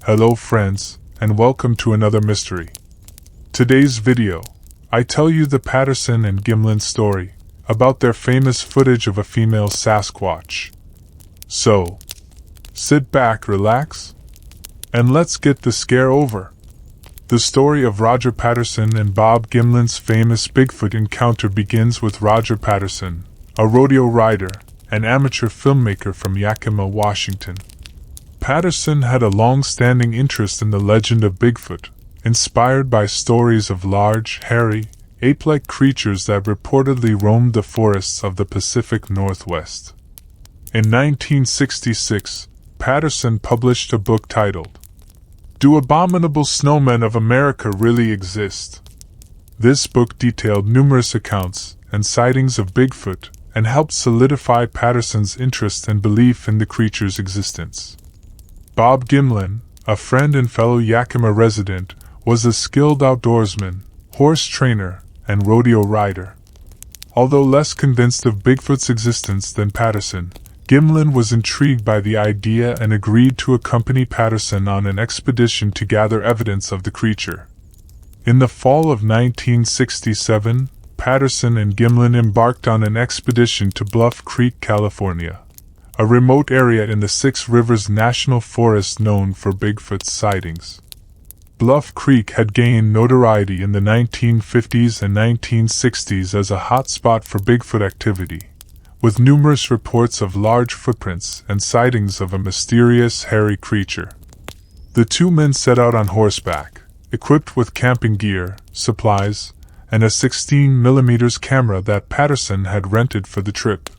Hello friends, and welcome to another mystery. Today's video, I tell you the Patterson and Gimlin story about their famous footage of a female sasquatch. So, sit back, relax, and let's get the scare over. The story of Roger Patterson and Bob Gimlin's famous Bigfoot encounter begins with Roger Patterson, a rodeo rider and amateur filmmaker from Yakima, Washington. Patterson had a long-standing interest in the legend of Bigfoot, inspired by stories of large, hairy, ape-like creatures that reportedly roamed the forests of the Pacific Northwest. In 1966, Patterson published a book titled, "Do Abominable Snowmen of America Really Exist?" This book detailed numerous accounts and sightings of Bigfoot and helped solidify Patterson's interest and belief in the creature's existence. Bob Gimlin, a friend and fellow Yakima resident, was a skilled outdoorsman, horse trainer, and rodeo rider. Although less convinced of Bigfoot's existence than Patterson, Gimlin was intrigued by the idea and agreed to accompany Patterson on an expedition to gather evidence of the creature. In the fall of 1967, Patterson and Gimlin embarked on an expedition to Bluff Creek, California, a remote area in the Six Rivers National Forest known for Bigfoot sightings. Bluff Creek had gained notoriety in the 1950s and 1960s as a hotspot for Bigfoot activity, with numerous reports of large footprints and sightings of a mysterious, hairy creature. The two men set out on horseback, equipped with camping gear, supplies, and a 16mm camera that Patterson had rented for the trip.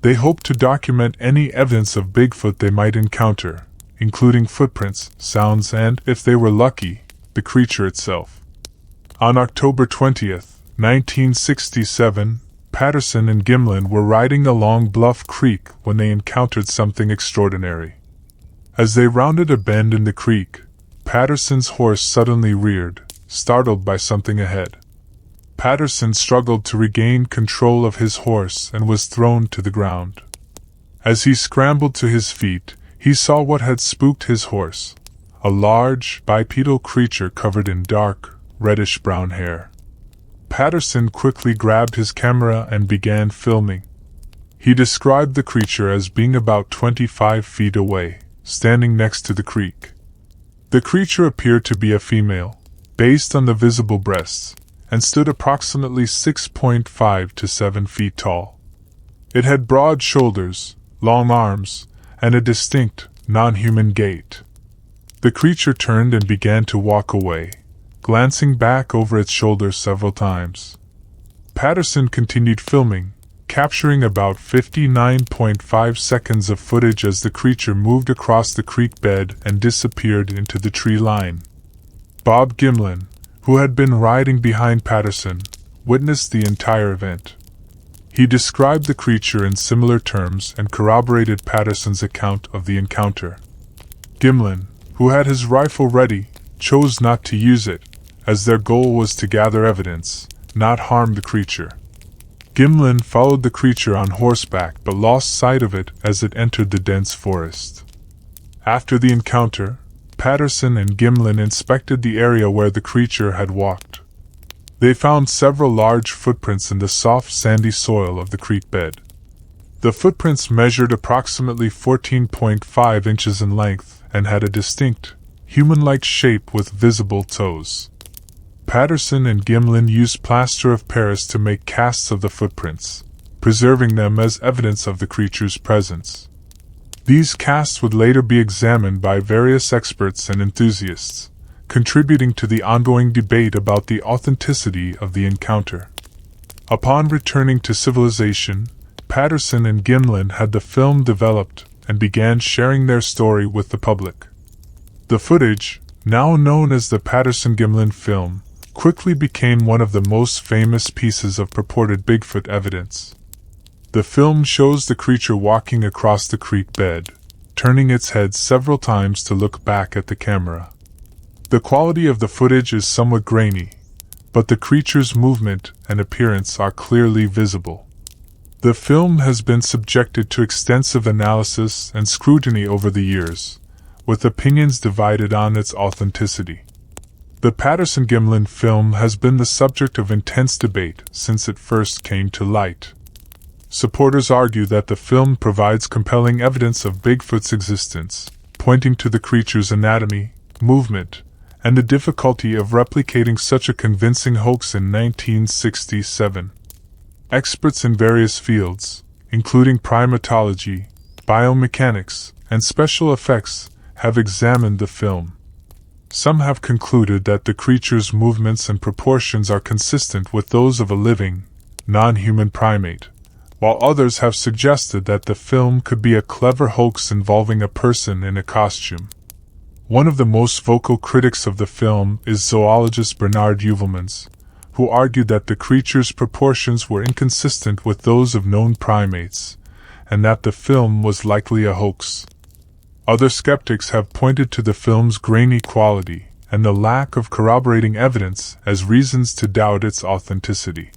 They hoped to document any evidence of Bigfoot they might encounter, including footprints, sounds, and, if they were lucky, the creature itself. On October 20th, 1967, Patterson and Gimlin were riding along Bluff Creek when they encountered something extraordinary. As they rounded a bend in the creek, Patterson's horse suddenly reared, startled by something ahead. Patterson struggled to regain control of his horse and was thrown to the ground. As he scrambled to his feet, he saw what had spooked his horse, a large, bipedal creature covered in dark, reddish-brown hair. Patterson quickly grabbed his camera and began filming. He described the creature as being about 25 feet away, standing next to the creek. The creature appeared to be a female, based on the visible breasts, and stood approximately 6.5 to 7 feet tall. It had broad shoulders, long arms, and a distinct, non-human gait. The creature turned and began to walk away, glancing back over its shoulder several times. Patterson continued filming, capturing about 59.5 seconds of footage as the creature moved across the creek bed and disappeared into the tree line. Bob Gimlin, who had been riding behind Patterson, witnessed the entire event. He described the creature in similar terms and corroborated Patterson's account of the encounter. Gimlin, who had his rifle ready, chose not to use it, as their goal was to gather evidence, not harm the creature. Gimlin followed the creature on horseback but lost sight of it as it entered the dense forest. After the encounter, Patterson and Gimlin inspected the area where the creature had walked. They found several large footprints in the soft sandy soil of the creek bed. The footprints measured approximately 14.5 inches in length and had a distinct, human-like shape with visible toes. Patterson and Gimlin used plaster of Paris to make casts of the footprints, preserving them as evidence of the creature's presence. These casts would later be examined by various experts and enthusiasts, contributing to the ongoing debate about the authenticity of the encounter. Upon returning to civilization, Patterson and Gimlin had the film developed and began sharing their story with the public. The footage, now known as the Patterson Gimlin film, quickly became one of the most famous pieces of purported Bigfoot evidence. The film shows the creature walking across the creek bed, turning its head several times to look back at the camera. The quality of the footage is somewhat grainy, but the creature's movement and appearance are clearly visible. The film has been subjected to extensive analysis and scrutiny over the years, with opinions divided on its authenticity. The Patterson Gimlin film has been the subject of intense debate since it first came to light. Supporters argue that the film provides compelling evidence of Bigfoot's existence, pointing to the creature's anatomy, movement, and the difficulty of replicating such a convincing hoax in 1967. Experts in various fields, including primatology, biomechanics, and special effects, have examined the film. Some have concluded that the creature's movements and proportions are consistent with those of a living, non-human primate, while others have suggested that the film could be a clever hoax involving a person in a costume. One of the most vocal critics of the film is zoologist Bernard Uvelmans, who argued that the creature's proportions were inconsistent with those of known primates, and that the film was likely a hoax. Other skeptics have pointed to the film's grainy quality and the lack of corroborating evidence as reasons to doubt its authenticity.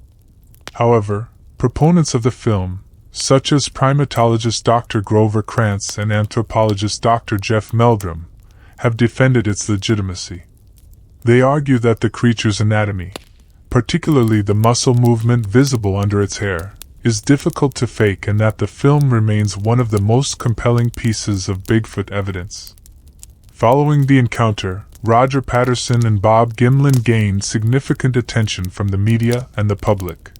However, proponents of the film, such as primatologist Dr. Grover Krantz and anthropologist Dr. Jeff Meldrum, have defended its legitimacy. They argue that the creature's anatomy, particularly the muscle movement visible under its hair, is difficult to fake and that the film remains one of the most compelling pieces of Bigfoot evidence. Following the encounter, Roger Patterson and Bob Gimlin gained significant attention from the media and the public.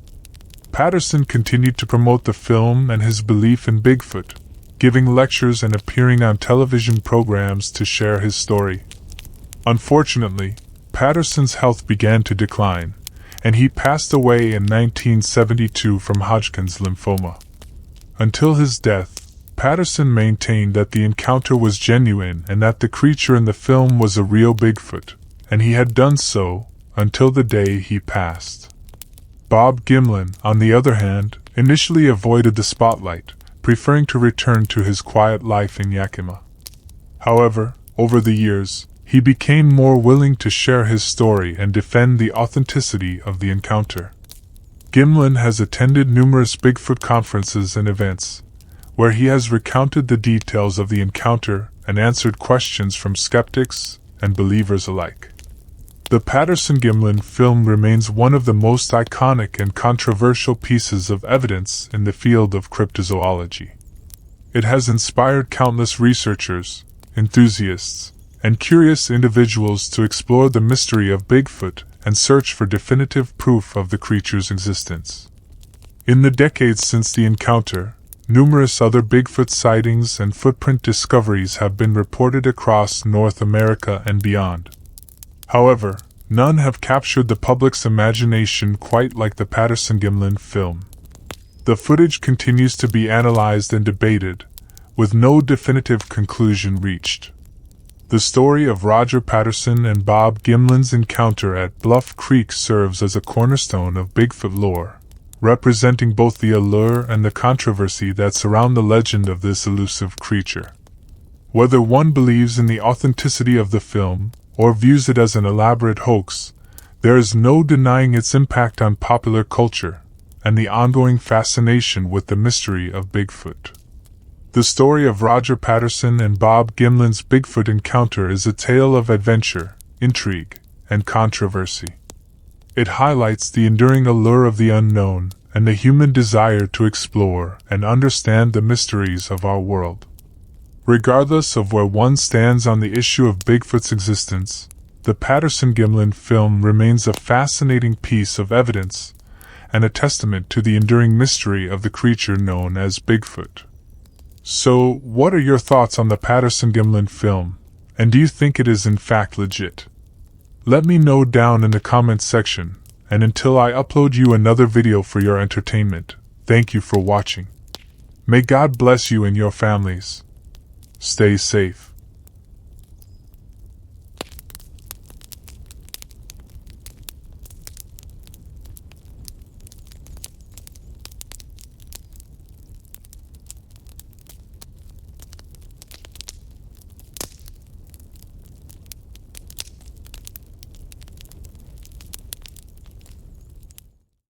Patterson continued to promote the film and his belief in Bigfoot, giving lectures and appearing on television programs to share his story. Unfortunately, Patterson's health began to decline, and he passed away in 1972 from Hodgkin's lymphoma. Until his death, Patterson maintained that the encounter was genuine and that the creature in the film was a real Bigfoot, and he had done so until the day he passed. Bob Gimlin, on the other hand, initially avoided the spotlight, preferring to return to his quiet life in Yakima. However, over the years, he became more willing to share his story and defend the authenticity of the encounter. Gimlin has attended numerous Bigfoot conferences and events, where he has recounted the details of the encounter and answered questions from skeptics and believers alike. The Patterson Gimlin film remains one of the most iconic and controversial pieces of evidence in the field of cryptozoology. It has inspired countless researchers, enthusiasts, and curious individuals to explore the mystery of Bigfoot and search for definitive proof of the creature's existence. In the decades since the encounter, numerous other Bigfoot sightings and footprint discoveries have been reported across North America and beyond. However, none have captured the public's imagination quite like the Patterson Gimlin film. The footage continues to be analyzed and debated, with no definitive conclusion reached. The story of Roger Patterson and Bob Gimlin's encounter at Bluff Creek serves as a cornerstone of Bigfoot lore, representing both the allure and the controversy that surround the legend of this elusive creature. Whether one believes in the authenticity of the film or views it as an elaborate hoax, there is no denying its impact on popular culture and the ongoing fascination with the mystery of Bigfoot. The story of Roger Patterson and Bob Gimlin's Bigfoot encounter is a tale of adventure, intrigue, and controversy. It highlights the enduring allure of the unknown and the human desire to explore and understand the mysteries of our world. Regardless of where one stands on the issue of Bigfoot's existence, the Patterson Gimlin film remains a fascinating piece of evidence and a testament to the enduring mystery of the creature known as Bigfoot. So, what are your thoughts on the Patterson Gimlin film, and do you think it is in fact legit? Let me know down in the comments section, and until I upload you another video for your entertainment, thank you for watching. May God bless you and your families. Stay safe.